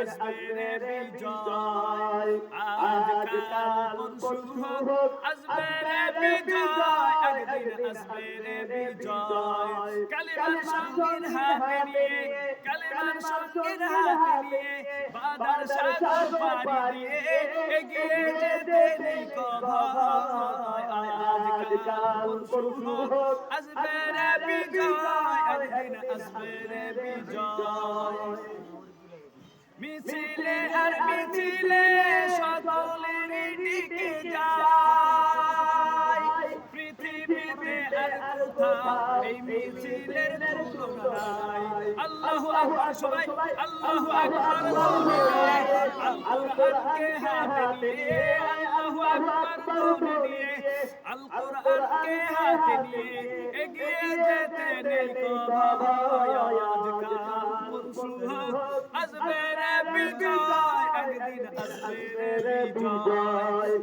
আসবে রে বিজয়, আজকাল পরশু হোক আসবে রে বিজয়, একদিন আসবে রে বিজয়। কালিমার সঙ্গীর হাতে নিয়ে, কালিমার সঙ্গীর হাতে নিয়ে, বাধার সাগর পাড়ি দিয়ে এগিয়ে যেতে নেই কো ভয়। আজকাল পরশু হোক আসবে রে বিজয়, একদিন আসবে রে বিজয়। মিছিলে আর মিছিলে সকলেরই দিকে যায়, পৃথিবীতে আর কোথাও এই মিছিলের তুলনা নাই। আল্লাহু আকবার, সবাই আল্লাহু আকবার বলে আল কোরআনকে হাতে নিয়ে, আল্লাহু আকবার বলে নিয়ে, আল কোরআনকে হাতে নিয়ে এগিয়ে যেতে নেই কো ভয়। আজকাল পরশু হোক আসবে রে বিজয়, একদিন আসবে রে বিজয়।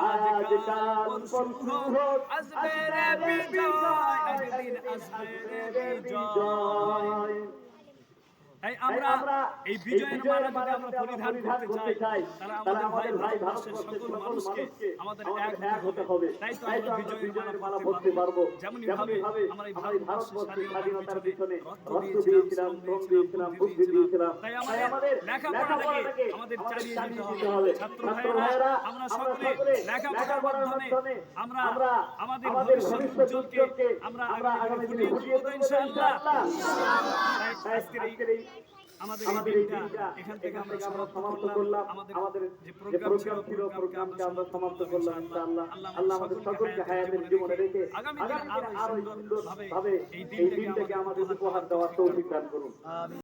আজকাল পরশু হোক আসবে রে বিজয়, একদিন আসবে রে বিজয়। তাই আমরা এই বিজয়ের মালা যদি আমরা পরিধান করতে চাই, তাহলে আমাদের ভাই ভারতবর্ষের সকল মানুষকে আমাদের এক হতে হবে। তাই তো আমরা বিজয়ের মালা পরতে পারবো। যেমনই ভাবে আমরা এই ভারতবর্ষের স্বাধীনতার পিছনে রক্ত দিয়েছিলাম, শ্রম দিয়েছিলাম, বুদ্ধি দিয়েছিলাম। তাই আমাদের লেখাপড়াটাকে আমাদের চালিয়ে যেতে হবে। ছাত্র ভাইয়েরা, আমরা সকলে লেখাপড়ার মাধ্যমে আমরা আমাদের ভবিষ্যৎ উজ্জ্বলকে আমরা আগামী দিনে ফুটিয়ে তুলব ইনশাআল্লাহ। আজকের এই আমাদের এই দিনটা এখান থেকে আমরা সমাপ্ত করলাম। আমাদের যে প্রোগ্রাম ছিল প্রোগ্রামকে আমরা সমাপ্ত করলাম ইনশাআল্লাহ। আল্লাহ আমাদের সকলকে হায়াতের জীবনে রেখে আগামী দিনে আরো সুন্দরভাবে এই দিনটাকে আমাদের উপহার দেওয়ার তৌফিক দান করুন।